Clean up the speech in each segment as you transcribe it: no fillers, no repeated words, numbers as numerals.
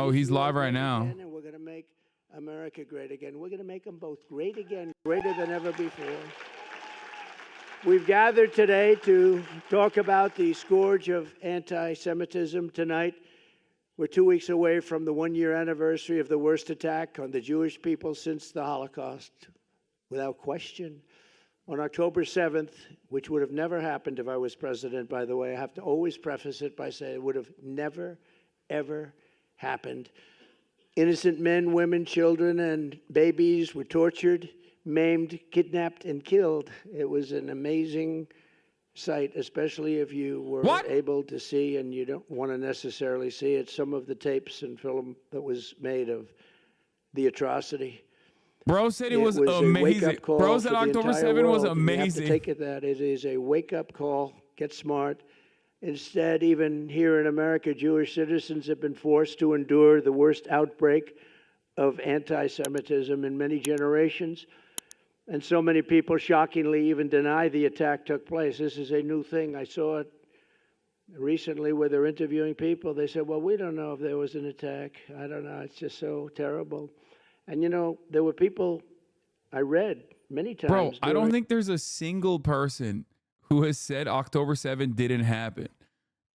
Oh, he's live right now. And we're going to make America great again. We're going to make them both great again, greater than ever before. We've gathered today to talk about the scourge of anti-Semitism tonight. We're 2 weeks away from the one-year anniversary of the worst attack on the Jewish people since the Holocaust. Without question, on October 7th, which would have never happened if I was president, by the way, I have to always preface it by saying it would have never, ever happened. Innocent men, women, children, and babies were tortured, maimed, kidnapped, and killed. It was an amazing sight, especially if you were able to see, and you don't want to necessarily see it, some of the tapes and film that was made of the atrocity. Bro said it was amazing. Bro said October 7 was amazing. You have to take it that it is a wake-up call. Get smart. Instead, even here in America, Jewish citizens have been forced to endure the worst outbreak of anti-Semitism in many generations. And so many people shockingly even deny the attack took place. This is a new thing. I saw it recently where they're interviewing people. They said, well, we don't know if there was an attack. I don't know. It's just so terrible. And, you know, there were people I read many times. Bro, I don't think there's a single person who has said October 7 didn't happen.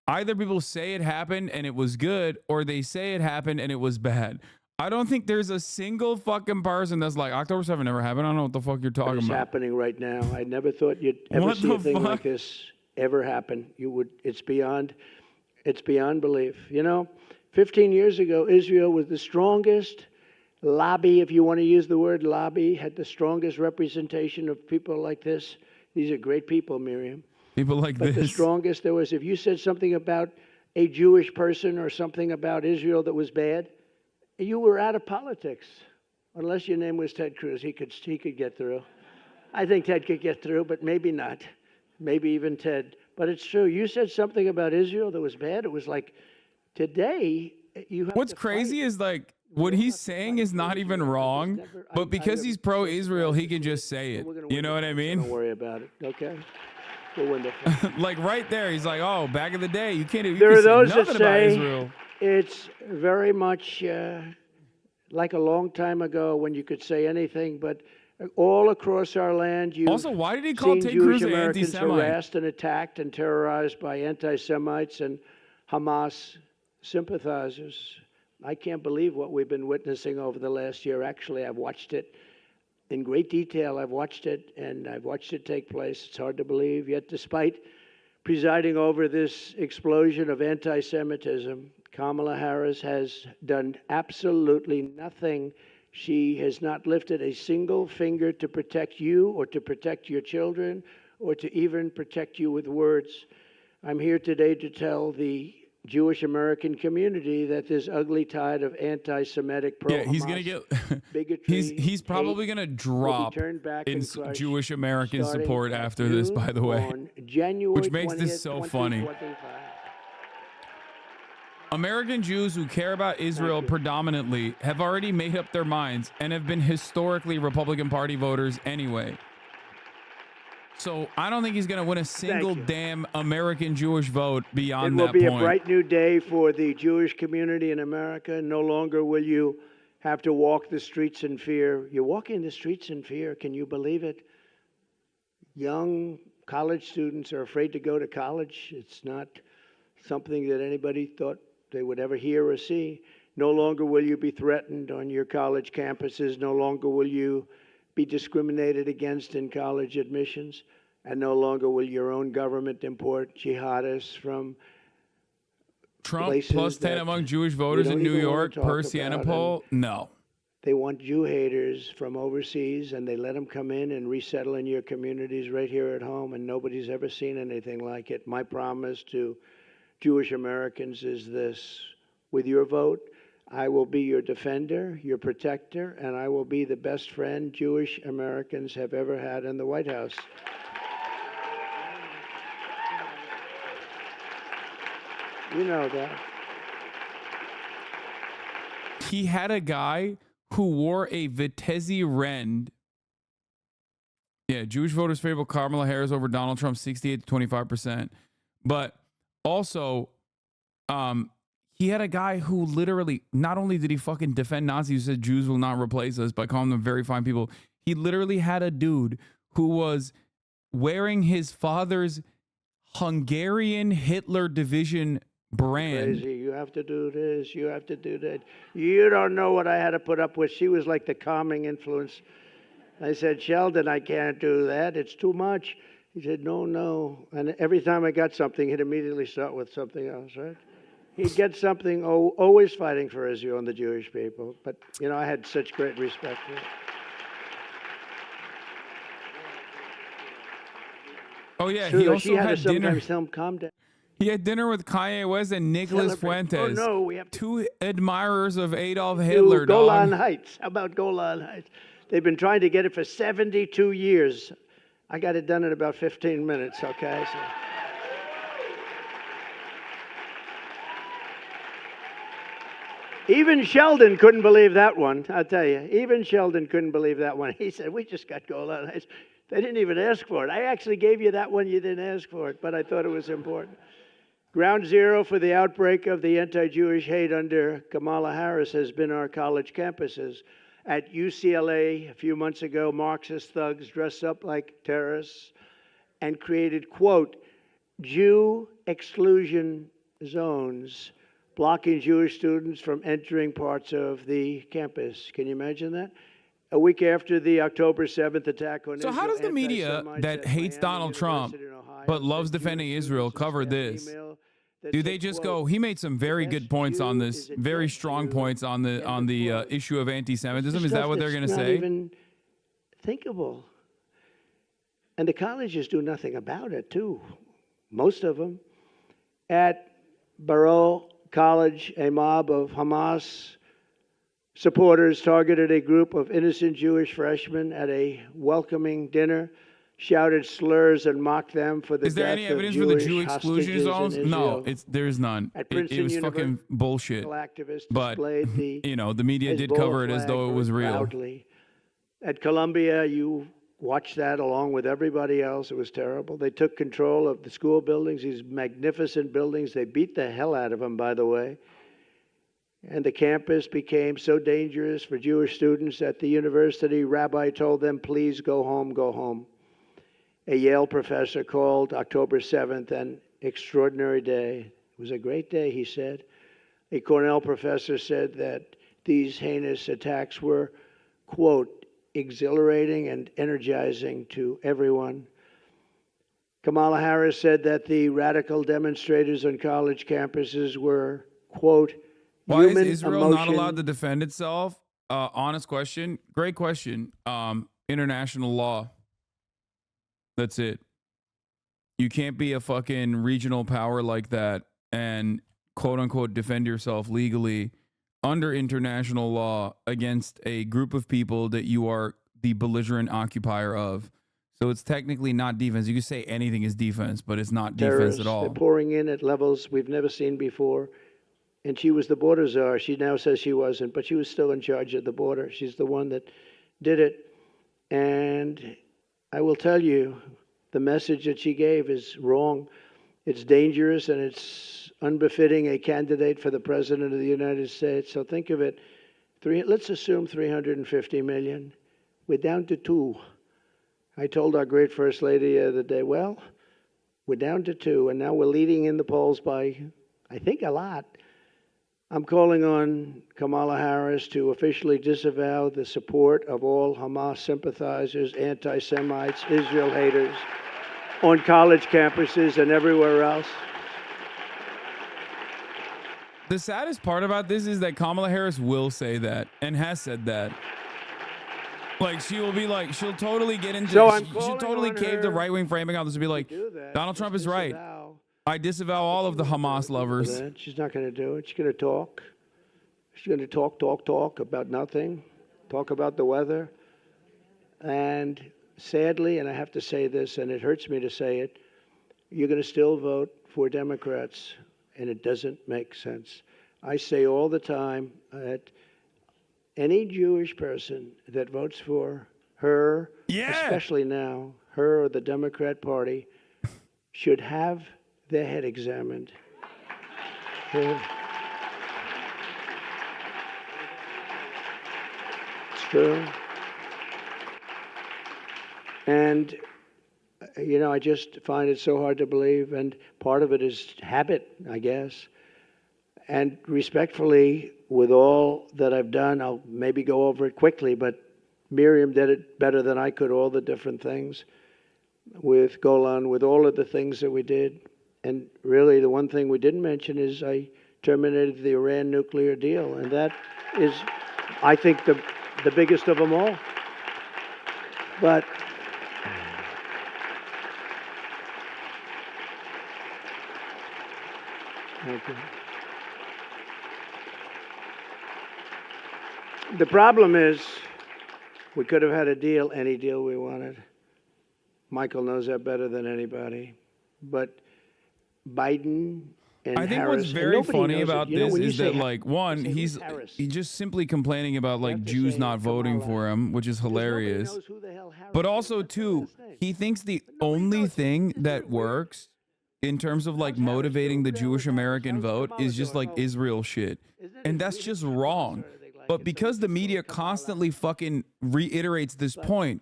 Either people say it happened and it was good, or they say it happened and it was bad. I don't think there's a single fucking person that's like, October 7 never happened. I don't know what the fuck you're talking about. It's happening right now. I never thought you'd ever see a thing like this ever happen. It's beyond belief. You know, 15 years ago, Israel was the strongest lobby, if you want to use the word lobby, had the strongest representation of people like this. These are great people, Miriam. People like this. But the strongest there was, if you said something about a Jewish person or something about Israel that was bad, you were out of politics. Unless your name was Ted Cruz, he could get through. I think Ted could get through, but maybe not. Maybe even Ted. But it's true. You said something about Israel that was bad. It was like, today, you have What's crazy is like, what he's saying is not even wrong, but because he's pro-Israel, he can just say it. You know what I mean? Don't worry about it, okay? We're wonderful. Like right there, he's like, oh, back in the day, you can't there are those say nothing that about say Israel. It's very much like a long time ago when you could say anything, but all across our land, you've also, why did he call Ted Jewish Cruz an Americans anti-Semite? harassed and attacked and terrorized by anti-Semites and Hamas sympathizers. I can't believe what we've been witnessing over the last year. Actually, I've watched it in great detail. I've watched it, and I've watched it take place. It's hard to believe. Yet, despite presiding over this explosion of anti-Semitism, Kamala Harris has done absolutely nothing. She has not lifted a single finger to protect you or to protect your children or to even protect you with words. I'm here today to tell the Jewish American community that this ugly tide of anti-Semitic pro-Hamas he's gonna get bigotry, he's probably gonna drop in Jewish American support after this, by the way, which makes this so funny. American Jews who care about Israel predominantly have already made up their minds and have been historically Republican Party voters anyway. So I don't think he's going to win a single damn American Jewish vote beyond that point. It will be a bright new day for the Jewish community in America. No longer will you have to walk the streets in fear. You're walking the streets in fear. Can you believe it? Young college students are afraid to go to college. It's not something that anybody thought they would ever hear or see. No longer will you be threatened on your college campuses. No longer will you be discriminated against in college admissions, and no longer will your own government import jihadists from Trump plus 10 among Jewish voters in New York per Siena poll. No. They want Jew haters from overseas, and they let them come in and resettle in your communities right here at home, and nobody's ever seen anything like it. My promise to Jewish Americans is this: with your vote, I will be your defender, your protector, and I will be the best friend Jewish Americans have ever had in the White House. You know that. He had a guy who wore a Vitesse Rend. Yeah, Jewish voters favor Kamala Harris over Donald Trump 68 to 25%. But also, he had a guy who literally, not only did he fucking defend Nazis who said Jews will not replace us by calling them very fine people, he literally had a dude who was wearing his father's Hungarian Hitler division brand. Crazy. You have to do this. You have to do that. You don't know what I had to put up with. She was like the calming influence. I said, Sheldon, I can't do that. It's too much. He said, no, no. And every time I got something, he'd immediately start with something else, right? He'd get something, always fighting for Israel and the Jewish people. But, you know, I had such great respect for it. Oh, yeah. He also had dinner. Tell him, calm down. He had dinner with Kanye West and Nicholas Fuentes, Oh, no, we have two admirers of Adolf Hitler. Golan Heights. How about Golan Heights? They've been trying to get it for 72 years. I got it done in about 15 minutes, okay? So. Even Sheldon couldn't believe that one, I'll tell you. Even Sheldon couldn't believe that one. He said, we just got Golan Heights. They didn't even ask for it. I actually gave you that one. You didn't ask for it, but I thought it was important. Ground zero for the outbreak of the anti-Jewish hate under Kamala Harris has been our college campuses. At UCLA a few months ago, Marxist thugs dressed up like terrorists and created, quote, Jew exclusion zones, blocking Jewish students from entering parts of the campus. Can you imagine that? A week after the October 7th attack on Israel. So how does the media that hates Donald Trump but loves defending Israel cover this? Do they just go, he made some very good points on this, very strong points on the issue of anti-Semitism? Is that what they're going to say? Not even thinkable. And the colleges do nothing about it, too. Most of them. At Baruch College, a mob of Hamas supporters targeted a group of innocent Jewish freshmen at a welcoming dinner, shouted slurs and mocked them for the Is there death any evidence of for the Jewish Jew exclusion zones? No, there's none. It was fucking bullshit. But, you know, the media did cover it as though it was real. Proudly. At Columbia, you watched that along with everybody else. It was terrible. They took control of the school buildings, these magnificent buildings. They beat the hell out of them, by the way. And the campus became so dangerous for Jewish students at the university, rabbi told them, please go home, go home. A Yale professor called October 7th an extraordinary day. It was a great day, he said. A Cornell professor said that these heinous attacks were, quote, exhilarating and energizing to everyone. Kamala Harris said that the radical demonstrators on college campuses were, quote, why is Israel not allowed to defend itself? Honest question. Great question. International law. That's it. You can't be a fucking regional power like that and quote unquote defend yourself legally under international law against a group of people that you are the belligerent occupier of. So it's technically not defense. You can say anything is defense, but it's not defense at all. They're pouring in at levels we've never seen before. And she was the border czar. She now says she wasn't, but she was still in charge of the border. She's the one that did it. And I will tell you, the message that she gave is wrong. It's dangerous and it's unbefitting a candidate for the president of the United States. So think of it. Let's assume 350 million. We're down to 2. I told our great First Lady the other day, well, we're down to 2, and now we're leading in the polls by, I think, a lot. I'm calling on Kamala Harris to officially disavow the support of all Hamas sympathizers, anti-Semites, Israel haters on college campuses and everywhere else. The saddest part about this is that Kamala Harris will say that and has said that. Like, she will be like, she'll totally get into, she'll totally cave the right-wing framing on this and be like, Donald Trump is right. I disavow all of the Hamas lovers. She's not going to do it. She's going to talk. She's going to talk about nothing, talk about the weather. And sadly, and I have to say this, and it hurts me to say it, you're going to still vote for Democrats, and it doesn't make sense. I say all the time that any Jewish person that votes for her, especially now, her or the Democrat Party, should have their head examined. true. And, you know, I just find it so hard to believe. And part of it is habit, I guess. And respectfully, with all that I've done, I'll maybe go over it quickly, but Miriam did it better than I could, all the different things with Golan, with all of the things that we did. And really, the one thing we didn't mention is I terminated the Iran nuclear deal. And that is, I think, the biggest of them all. But thank you. The problem is we could have had a deal, any deal we wanted. Michael knows that better than anybody. But Biden and I think Harris, what's very funny knows about it. You know, this when you is say that, like, one, say, he's just simply complaining about, like, have to Jews say not voting Kamala, for him, which is because nobody hilarious. knows who the hell Harris But is. also, That's the too, last name. he thinks the Nobody only knows. thing Isn't that it weird? works in terms of, like, How's Harris motivating doing? the Who hell is Jewish American Harris? How's vote Kamala is just, doing? like, Oh, Israel shit. isn't it And that's weird? just Kamala wrong. sort of thing like But it. So because the people media Kamala. constantly fucking reiterates this But point,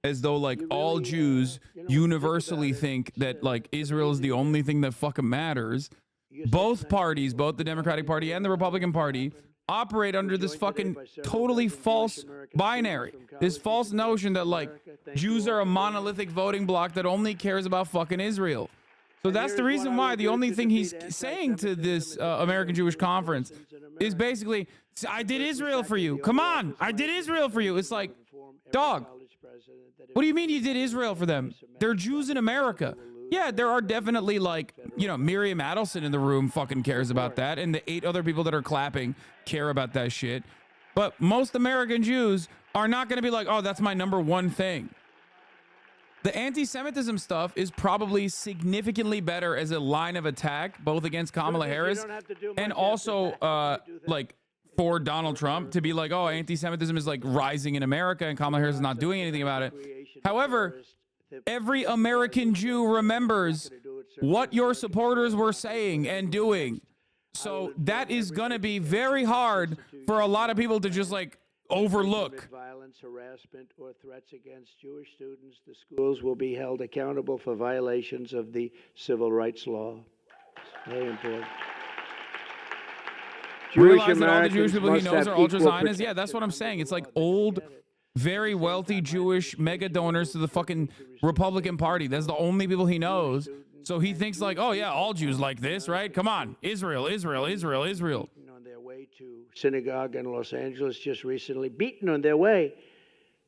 as though, like, you all really, Jews you know, when you think universally about it, think that, it's, like, it's Israel is the amazing only that thing that fucking matters. you're such Both nice parties, people. both the Democratic Party and the Republican Party, operate under this joined today fucking by several totally dozen Jewish false American binary. students from This colleges false across notion that, like, America. Thank Jews you all are a for being here. monolithic voting bloc that only cares about fucking Israel. So And that's the here's what reason I why will the do only to thing he's defeat saying to this anti-Semitism and American Jewish defend conference citizens in is America. basically, I did First, Israel we for got you. the Come Oval on, Office I did License Israel for you. It's to like, inform every dog, college president that if what do you mean you did Israel for them? They're Jews in America. Yeah, there are definitely, like, you know, Miriam Adelson in the room fucking cares about that, and the 8 other people that are clapping care about that shit. But most American Jews are not going to be like, oh, that's my number one thing. The anti-Semitism stuff is probably significantly better as a line of attack, both against Kamala you Harris don't have to do and much also, after that. You do that. like, for Donald Trump to be like, oh, anti-Semitism is, like, rising in America and Kamala Harris is not doing anything about it. However, every American Jew remembers what your supporters were saying and doing. So that is going to be very hard for a lot of people to just, like, overlook. Violence, harassment, or threats against Jewish students, the schools will be held accountable for violations of the civil rights law. It's very important. Realize that all the Jewish Americans people he must knows have are equal ultra-Zionists? Yeah, that's what I'm protection saying. under It's the like law. They don't old, get it. very wealthy Jewish mega donors to the fucking Republican Party. That's the only people he knows. So he thinks like, oh yeah, all Jews like this, right? Come on, Israel, Israel, Israel, Israel. On their way to synagogue in Los Angeles just recently, beaten on their way.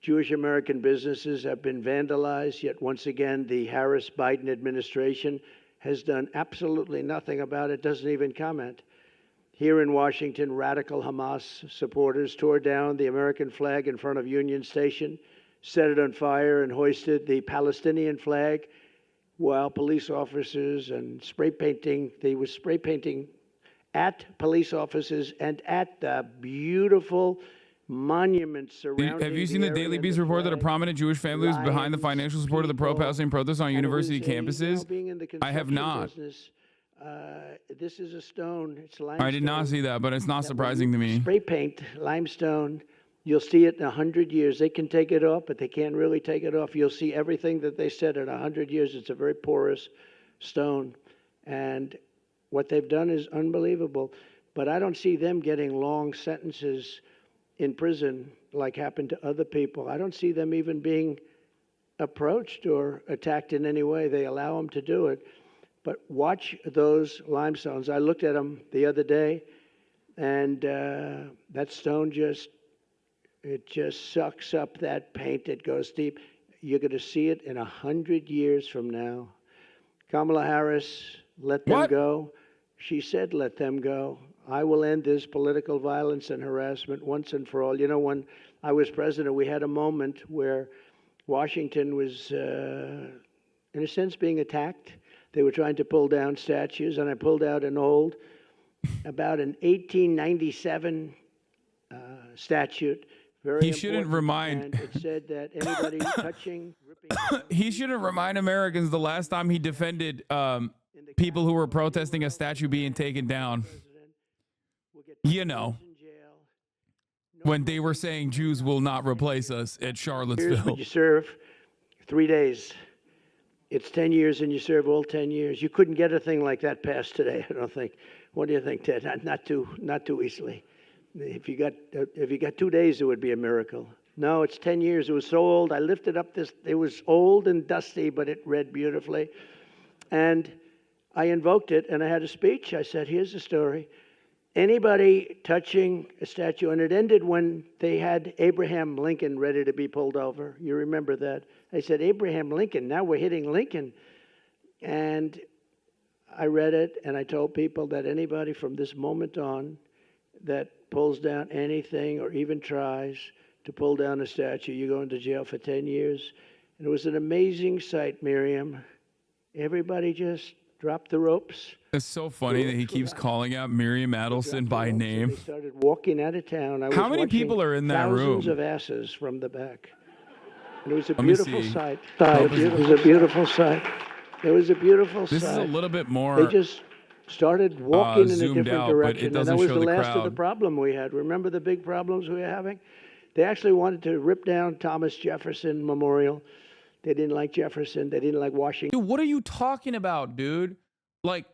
Jewish American businesses have been vandalized, yet once again, the Harris-Biden administration has done absolutely nothing about it, doesn't even comment. Here in Washington, radical Hamas supporters tore down the American flag in front of Union Station, set it on fire, and hoisted the Palestinian flag, while police officers and they were spray painting at police officers and at the beautiful monuments surrounding. Have you seen the Daily Beast report that a prominent Jewish family was behind the financial support of the pro-Palestinian protests on university campuses? I have not. This is a stone. It's limestone. I did not see that, but it's not surprising to me. Spray paint limestone. You'll see it in 100 years. They can take it off, but they can't really take it off. You'll see everything that they said in 100 years. It's a very porous stone. And what they've done is unbelievable. But I don't see them getting long sentences in prison like happened to other people. I don't see them even being approached or attacked in any way. They allow them to do it. But watch those limestones. I looked at them the other day, and that stone just sucks up that paint. It goes deep. You're going to see it in 100 years from now. Kamala Harris, let them go. She said, let them go. I will end this political violence and harassment once and for all. You know, when I was president, we had a moment where Washington was, in a sense, being attacked. They were trying to pull down statues, and I pulled out about an 1897 statute. He shouldn't remind. It said that anybody touching, ripping. He shouldn't remind Americans the last time he defended people who were protesting a statue being taken down. You know. when they were saying Jews will not replace us at Years, Charlottesville. but you serve 3 days. It's 10 years and you serve all 10 years. You couldn't get a thing like that passed today, I don't think. What do you think, Ted? Not too easily. If you got 2 days, it would be a miracle. No, it's 10 years. It was so old. I lifted up this. It was old and dusty, but it read beautifully. And I invoked it, and I had a speech. I said, here's the story. Anybody touching a statue, and it ended when they had Abraham Lincoln ready to be pulled over. You remember that? They said, Abraham Lincoln, now we're hitting Lincoln. And I read it, and I told people that anybody from this moment on that pulls down anything or even tries to pull down a statue, you go into jail for 10 years. And it was an amazing sight, Miriam. Everybody just dropped the ropes. It's so funny that he keeps calling out Miriam Adelson by name. They started walking out of town. How many people are in that room? Thousands of asses from the back. And it was a beautiful sight. It was a beautiful sight. It was a beautiful sight. This is a little bit more. They just started walking in a zoomed different out, direction. but it And doesn't that was show the the last of the crowd. problem we had. Remember the big problems we were having? They actually wanted to rip down Thomas Jefferson Memorial. They didn't like Jefferson. They didn't like Washington. Dude, what are you talking about, dude? Like,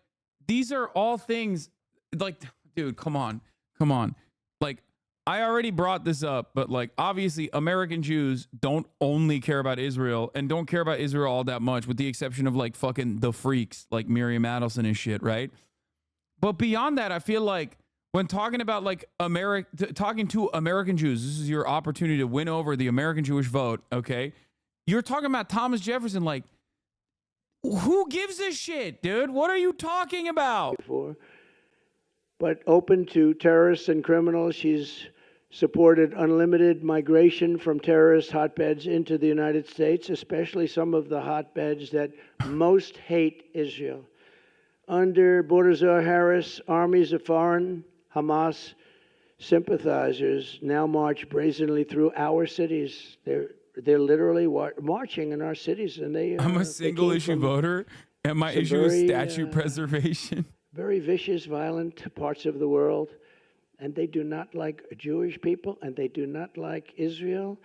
these are all things, like, dude, come on. Like, I already brought this up, but like, obviously American Jews don't only care about Israel and don't care about Israel all that much, with the exception of like fucking the freaks like Miriam Adelson and shit, right? But beyond that, I feel like when talking about like talking to American Jews, this is your opportunity to win over the American Jewish vote, okay? You're talking about Thomas Jefferson, like, who gives a shit, dude? What are you talking about? But open to terrorists and criminals. She's supported unlimited migration from terrorist hotbeds into the United States, especially some of the hotbeds that most hate Israel. Under Bordazar Harris, armies of foreign Hamas sympathizers now march brazenly through our cities. They're literally marching in our cities, and I'm a single issue voter, and my issue is statue preservation. Very vicious, violent parts of the world, and they do not like Jewish people, and they do not like Israel,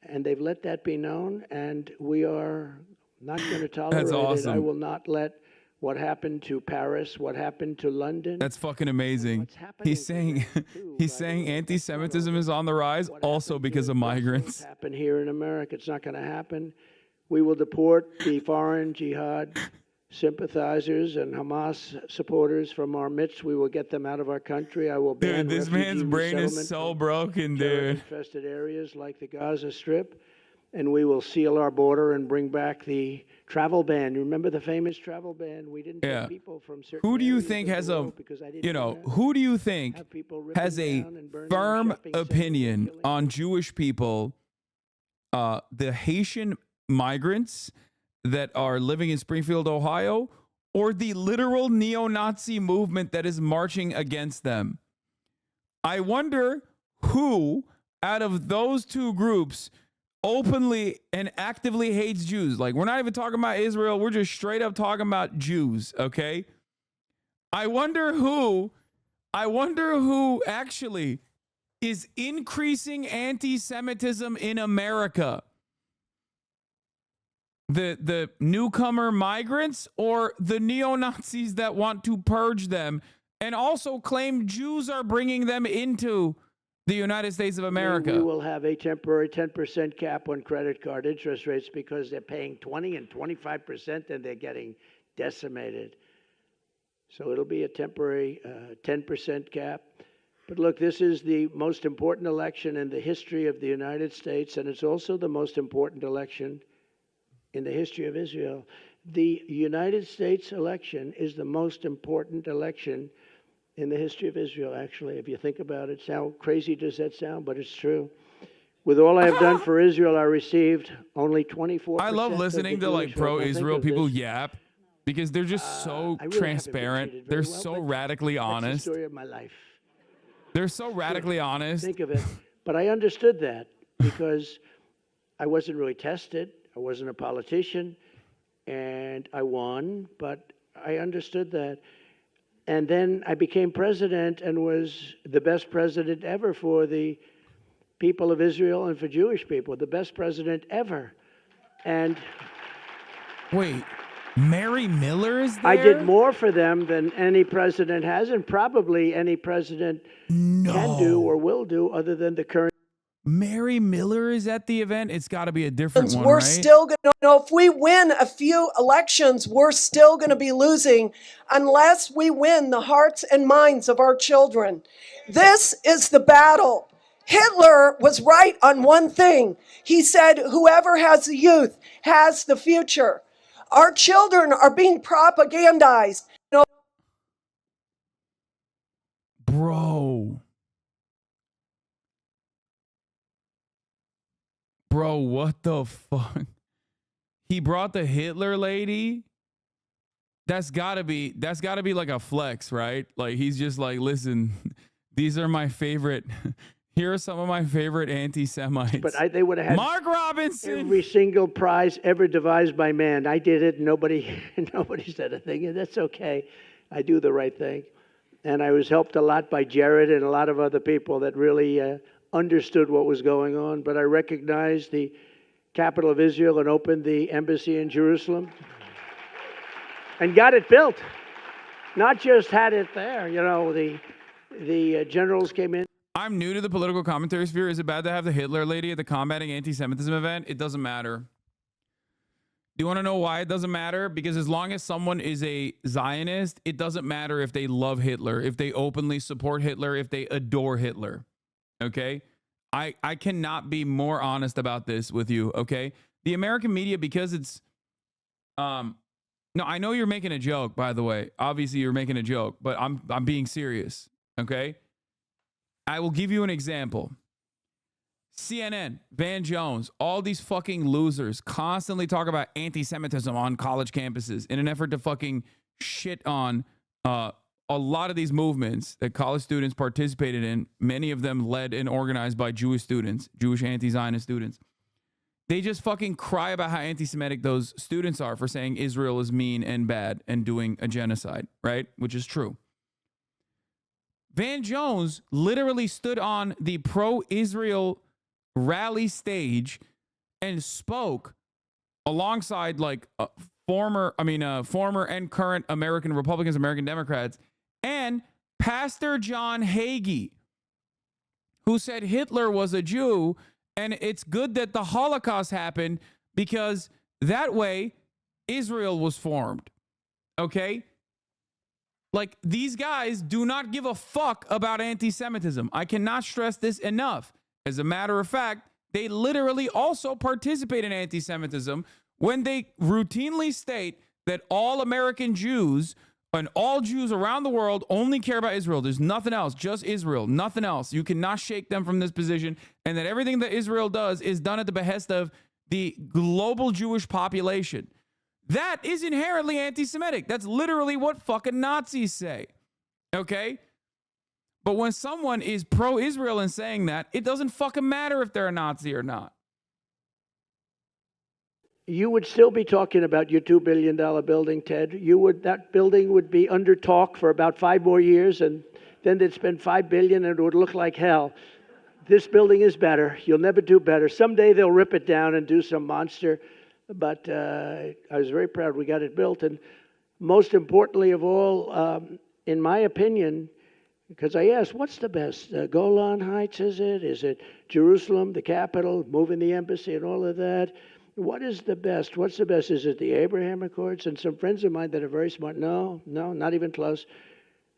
and they've let that be known, and we are not going to tolerate That's awesome. it. I will not let what happened to Paris, what happened to London. That's fucking amazing. He's saying anti-Semitism is on the rise, also because of migrants. Happen here in America. It's not going to happen. We will deport the foreign jihad sympathizers and Hamas supporters from our midst. We will get them out of our country. I will ban Dude, this man's brain is resettlement so from broken, dude. terror-infested areas like the Gaza Strip, and we will seal our border and bring back the travel ban. You remember the famous travel ban? We didn't take people from certain Who do you areas think of the has a, world because I didn't you know, want to who do you think have people ripping has a down and burning firm shopping centers and opinion killing on Jewish people, the Haitian migrants that are living in Springfield, Ohio, or the literal neo-Nazi movement that is marching against them? I wonder who out of those two groups openly and actively hates Jews. Like, we're not even talking about Israel. We're just straight up talking about Jews, okay? I wonder who actually is increasing anti-Semitism in America. The newcomer migrants or the neo-Nazis that want to purge them and also claim Jews are bringing them into the United States of America. We will have a temporary 10% cap on credit card interest rates because they're paying 20 and 25% and they're getting decimated. So it'll be a temporary 10% cap. But look, this is the most important election in the history of the United States, and it's also the most important election in the history of Israel. The United States election is the most important election in the history of Israel, actually, if you think about it. How crazy does that sound? But it's true. With all I have done for Israel, I received only 24%. I love listening to like pro-Israel people yap because they're just so really transparent. They're so radically honest. That's the story of my life. They're so radically honest. Think of it. But I understood that because I wasn't really tested. I wasn't a politician, and I won, but I understood that. And then I became president and was the best president ever for the people of Israel and for Jewish people, the best president ever. And wait, Mary Miller is there? I did more for them than any president has, and probably any president can do or will do, other than the current. Mary Miller is at the event. It's got to be a different one, We're right? still going to know if we win a few elections, we're still going to be losing unless we win the hearts and minds of our children. This is the battle. Hitler was right on one thing. He said, whoever has the youth has the future. Our children are being propagandized. Bro, what the fuck? He brought the Hitler lady? That's gotta be like a flex, right? Like he's just like, listen, these are my favorite. Here are some of my favorite anti-Semites. But they would have had Mark Robinson. Every single prize ever devised by man. I did it. Nobody said a thing. And that's okay. I do the right thing. And I was helped a lot by Jared and a lot of other people that really understood what was going on. But I recognized the capital of Israel and opened the embassy in Jerusalem and got it built. Not just had it there. You know, the generals came in. I'm new to the political commentary sphere. Is it bad to have the Hitler lady at the combating anti-Semitism event? It doesn't matter. Do you want to know why it doesn't matter? Because as long as someone is a Zionist, it doesn't matter if they love Hitler, if they openly support Hitler, if they adore Hitler. Okay? I cannot be more honest about this with you, okay? The American media, because it's no, I know you're making a joke, by the way. Obviously you're making a joke, but I'm being serious, okay? I will give you an example. CNN, Van Jones, all these fucking losers constantly talk about anti-Semitism on college campuses in an effort to fucking shit on a lot of these movements that college students participated in, many of them led and organized by Jewish students, Jewish anti-Zionist students. They just fucking cry about how anti-Semitic those students are for saying Israel is mean and bad and doing a genocide, right? Which is true. Van Jones literally stood on the pro-Israel rally stage and spoke alongside like former and current American Republicans, American Democrats, and Pastor John Hagee, who said Hitler was a Jew and it's good that the Holocaust happened because that way Israel was formed. Okay? Like, these guys do not give a fuck about anti-Semitism. I cannot stress this enough. As a matter of fact, they literally also participate in anti-Semitism when they routinely state that all American Jews and all Jews around the world only care about Israel. There's nothing else, just Israel, nothing else. You cannot shake them from this position, and that everything that Israel does is done at the behest of the global Jewish population. That is inherently anti-Semitic. That's literally what fucking Nazis say. Okay? But when someone is pro-Israel and saying that, it doesn't fucking matter if they're a Nazi or not. You would still be talking about your $2 billion building, Ted. That building would be under talk for about 5 more years, and then they'd spend $5 billion and it would look like hell. This building is better. You'll never do better. Someday they'll rip it down and do some monster. But I was very proud we got it built. And most importantly of all, in my opinion, because I asked, what's the best? Golan Heights, is it? Is it Jerusalem, the capital, moving the embassy and all of that? What is the best? What's the best? Is it the Abraham Accords? And some friends of mine that are very smart, no, not even close.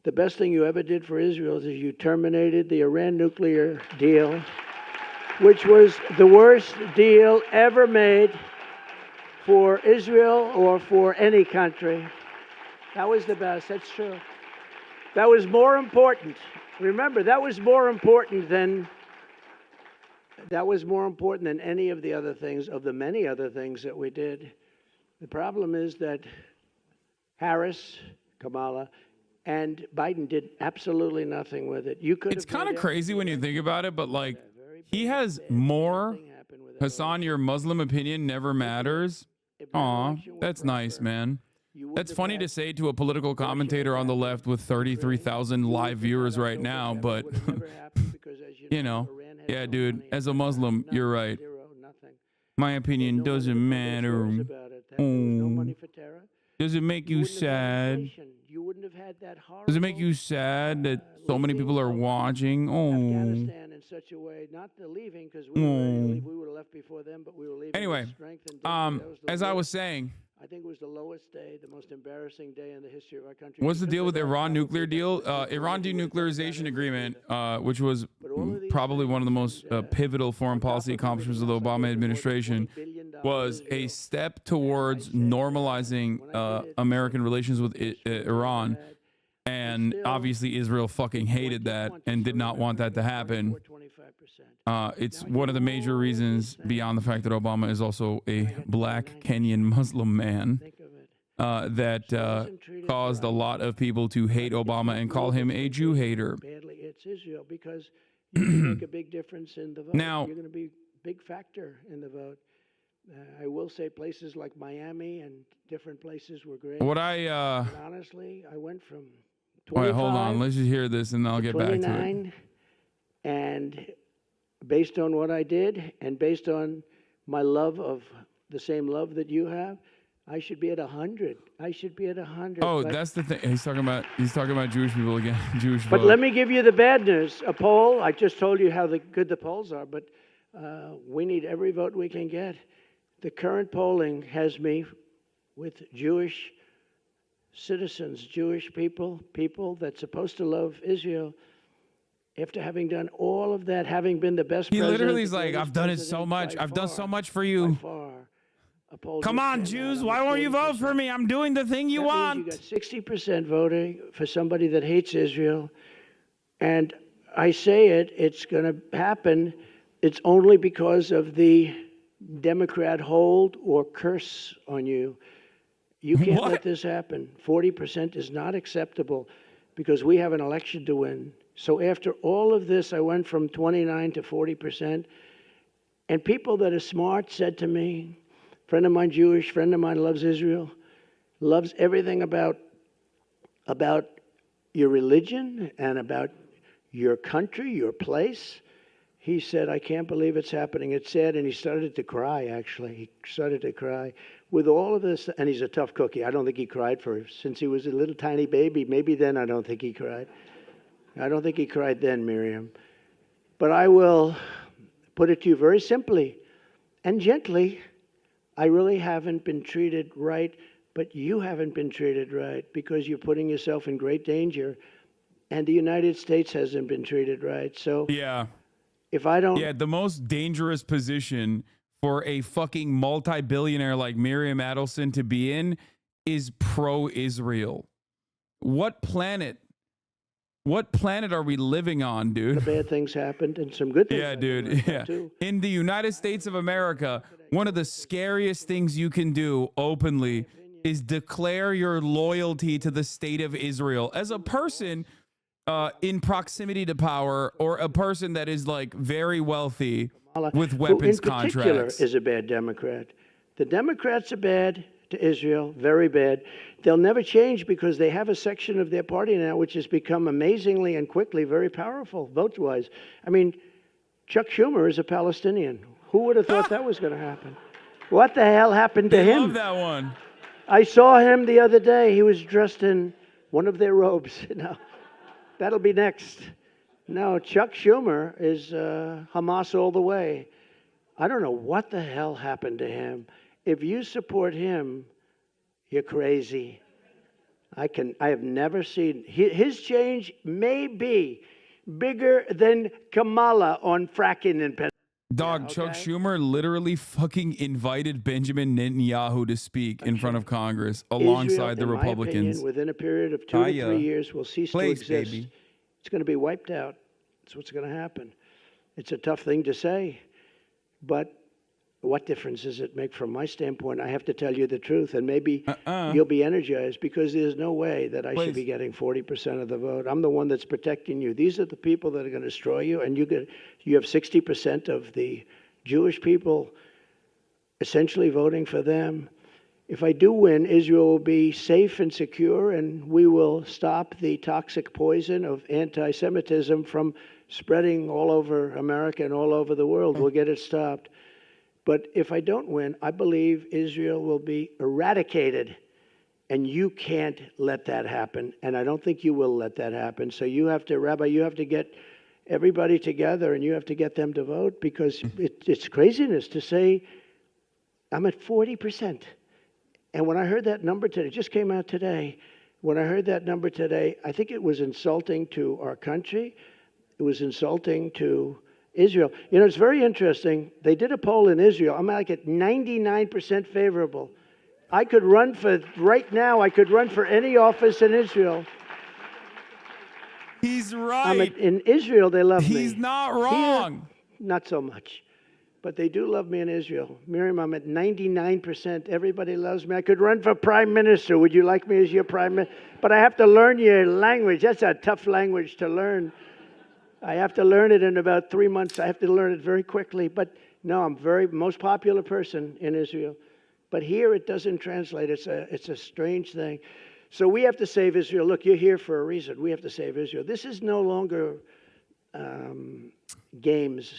The best thing you ever did for Israel is you terminated the Iran nuclear deal, which was the worst deal ever made for Israel or for any country. That was the best. That's true. That was more important. Remember, that was more important than any of the other things, of the many other things that we did. The problem is that Harris, Kamala, and Biden did absolutely nothing with it. It's kind of crazy when you think about it, but like, he has more. Hasan, your Muslim opinion never matters. Aw, that's nice, man. That's funny to say to a political commentator on the left with 33,000 live viewers right now, but, you know. Yeah, no dude. money. As a Muslim, Nothing, you're right. Zero, nothing. My There's opinion no money doesn't to build matter. stores about it. There was no money for terror. Does it make you wouldn't have had sad? inflation. You wouldn't have had that horrible. Does it make you sad that so many people leaving are of watching? Oh. Afghanistan in such a way, not the leaving, because we were ready to leave. We would have left before them, but we were leaving Anyway, with strength and dignity. That was the as I was lowest- saying, I think it was the lowest day, the most embarrassing day in the history of our country. what's the because deal of with that Iran nuclear probably deal? that Iran we would've denuclearization done agreement, either. which was But all of these probably one of the things, most pivotal foreign on top policy of accomplishments of the everything else, I Obama gave them more than administration, $20 billion was to a Israel. step towards said, normalizing when I did it, American relations with this was so Iran. bad. And still, obviously, Israel fucking hated that and did not want that to happen. 25%. It's Now, one of the major all these reasons, things, beyond the fact that Obama is also a got black 29 Kenyan Muslim man, Think of it. that wasn't treated caused a right. lot of people to hate Obama and call him a Jew hater. Badly, it's Israel, because you can make a big difference in the vote. Now- You're going to be a big factor in the vote. I will say places like Miami and different places were great. What I But honestly, I went from 25 wait, hold on. Let's just hear this, and then I'll get back to it. 29, and based on what I did, and based on my love of the same love that you have, I should be at 100. I should be at 100. Oh, but, that's the thing. He's talking about Jewish people again. Jewish But vote. let me give you the bad news. A poll. I just told you how good the polls are, but we need every vote we can get. The current polling has me with Jewish citizens, Jewish people that's supposed to love Israel. After having done all of that, having been the best He president, literally is the like, greatest I've done it so president much. by I've done so far, much for by you. far. A poll Come just on, came out Jews. on Why won't you vote 40%. for me? I'm doing the thing you That want. means you got 60% voting for somebody that hates Israel. And I say it's going to happen. It's only because of the Democrat hold or curse on you. You can't What? let this happen. 40% is not acceptable because we have an election to win. So after all of this, I went from 29 to 40%. And people that are smart said to me, friend of mine Jewish, friend of mine loves Israel, loves everything about your religion and about your country, your place. He said, I can't believe it's happening. It's sad. And he started to cry, actually. He started to cry. With all of this, and he's a tough cookie. I don't think he cried since he was a little tiny baby. Maybe then I don't think he cried. I don't think he cried then, Miriam. But I will put it to you very simply and gently. I really haven't been treated right, but you haven't been treated right because you're putting yourself in great danger. And the United States hasn't been treated right. So Yeah. if I don't... Yeah, the most dangerous position for a fucking multi-billionaire like Miriam Adelson to be in is pro-Israel. What planet are we living on, dude? bad things happened and some good things Yeah, happened dude. right now, Yeah. too. In the United States of America, one of the scariest things you can do openly is declare your loyalty to the state of Israel as a person in proximity to power, or a person that is like very wealthy with weapons who in particular contracts. is a bad Democrat. The Democrats are bad to Israel, very bad. They'll never change because they have a section of their party now which has become amazingly and quickly very powerful vote-wise. I mean, Chuck Schumer is a Palestinian. Who would have thought that was going to happen? What the hell happened to I him? love that one. I saw him the other day. He was dressed in one of their robes. No, that'll be next. No, Chuck Schumer is Hamas all the way. I don't know what the hell happened to him. If you support him, you're crazy. I have never seen his change may be bigger than Kamala on fracking in Pennsylvania. Dog, Chuck Schumer literally fucking invited Benjamin Netanyahu to speak in front of Congress alongside the Israel, in my Republicans. opinion, within a period of 2 to 3 years, will cease to Place, exist. baby. It's going to be wiped out. That's what's going to happen. It's a tough thing to say, but what difference does it make from my standpoint? I have to tell you the truth, and maybe you'll be energized because there's no way that I should be getting 40% of the vote. I'm the one that's protecting you. These are the people that are going to destroy you, and you have 60% of the Jewish people essentially voting for them. If I do win, Israel will be safe and secure, and we will stop the toxic poison of anti-Semitism from spreading all over America and all over the world. We'll get it stopped. But if I don't win, I believe Israel will be eradicated. And you can't let that happen. And I don't think you will let that happen. So you have to, Rabbi, you have to get everybody together and you have to get them to vote, because it's craziness to say I'm at 40%. And when I heard that number today, it just came out today. When I heard that number today, I think it was insulting to our country. It was insulting to Israel. You know, it's very interesting. They did a poll in Israel. I'm like at 99% favorable. I could run for, right now, I could run for any office in Israel. He's right. In Israel, they love me. He's not wrong. Here, not so much. But they do love me in Israel. Miriam, I'm at 99%. Everybody loves me. I could run for prime minister. Would you like me as your prime minister? But I have to learn your language. That's a tough language to learn. I have to learn it in about 3 months. I have to learn it very quickly. But no, I'm most popular person in Israel. But here it doesn't translate. It's a strange thing. So we have to save Israel. Look, you're here for a reason. We have to save Israel. This is no longer games.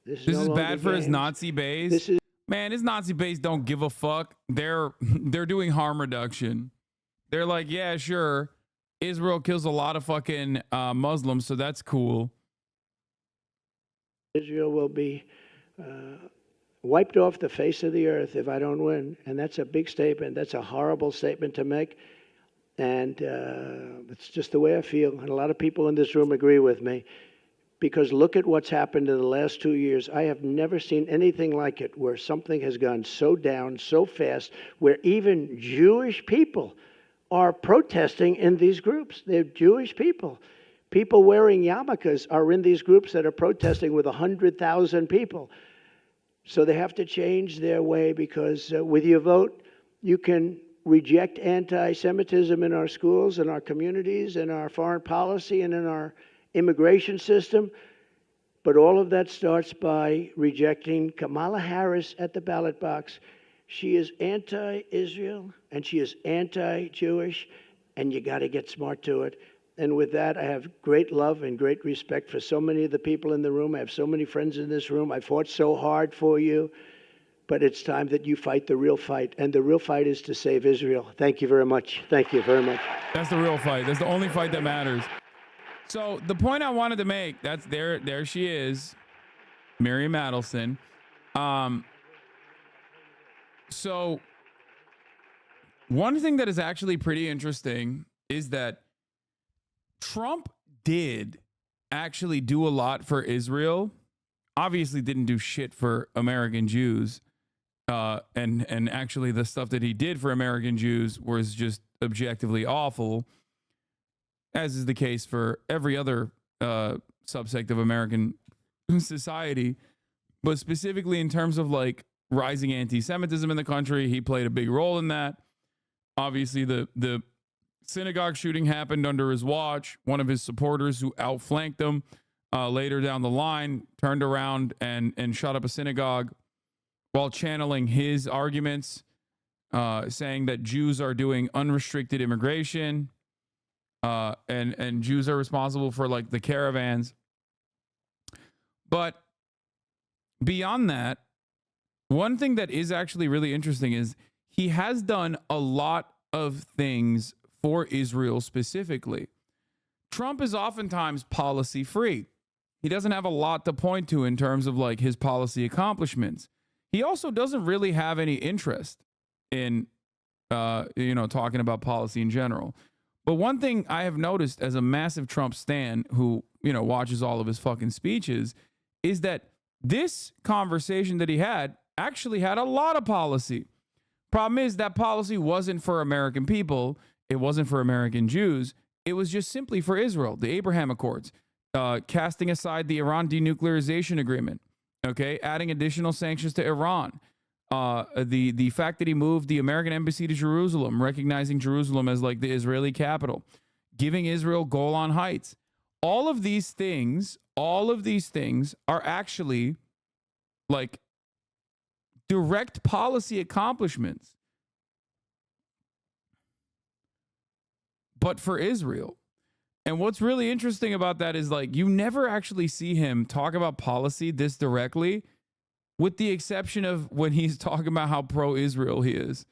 This is bad for his Nazi base. Man, his Nazi base don't give a fuck. They're doing harm reduction. They're like, yeah, sure. Israel kills a lot of fucking Muslims, so that's cool. Israel will be wiped off the face of the earth if I don't win. And that's a big statement. That's a horrible statement to make. And it's just the way I feel. And a lot of people in this room agree with me. Because look at what's happened in the last 2 years. I have never seen anything like it, where something has gone so down so fast, where even Jewish people are protesting in these groups. They're Jewish people. People wearing yarmulkes are in these groups that are protesting with 100,000 people. So they have to change their way, because with your vote, you can reject anti-Semitism in our schools, in our communities, in our foreign policy, and in our immigration system. But all of that starts by rejecting Kamala Harris at the ballot box. She is anti-Israel and she is anti-Jewish, and you got to get smart to it. And with that, I have great love and great respect for so many of the people in the room. I have so many friends in this room. I fought so hard for you, but it's time that you fight the real fight. And the real fight is to save Israel. Thank you very much. Thank you very much. That's the real fight. That's the only fight that matters. So the point I wanted to make, that's there she is, Miriam Adelson. So one thing that is actually pretty interesting is that Trump did actually do a lot for Israel. Obviously didn't do shit for American Jews. And actually the stuff that he did for American Jews was just objectively awful, as is the case for every other subsect of American society. But specifically in terms of like rising anti-Semitism in the country, he played a big role in that. Obviously, the synagogue shooting happened under his watch. One of his supporters who outflanked him later down the line turned around and shot up a synagogue while channeling his arguments, saying that Jews are doing unrestricted immigration, and Jews are responsible for like the caravans. But beyond that, one thing that is actually really interesting is he has done a lot of things for Israel specifically. Trump is oftentimes policy free. He doesn't have a lot to point to in terms of like his policy accomplishments. He also doesn't really have any interest in, talking about policy in general. But one thing I have noticed as a massive Trump stan who, watches all of his fucking speeches is that this conversation that he had actually had a lot of policy. Problem is that policy wasn't for American people. It wasn't for American Jews. It was just simply for Israel. The Abraham Accords, casting aside the Iran denuclearization agreement, okay, adding additional sanctions to Iran. The fact that he moved the American embassy to Jerusalem, recognizing Jerusalem as like the Israeli capital, giving Israel Golan Heights. All of these things are actually like direct policy accomplishments, but for Israel. And what's really interesting about that is like you never actually see him talk about policy this directly, with the exception of when he's talking about how pro-Israel he is.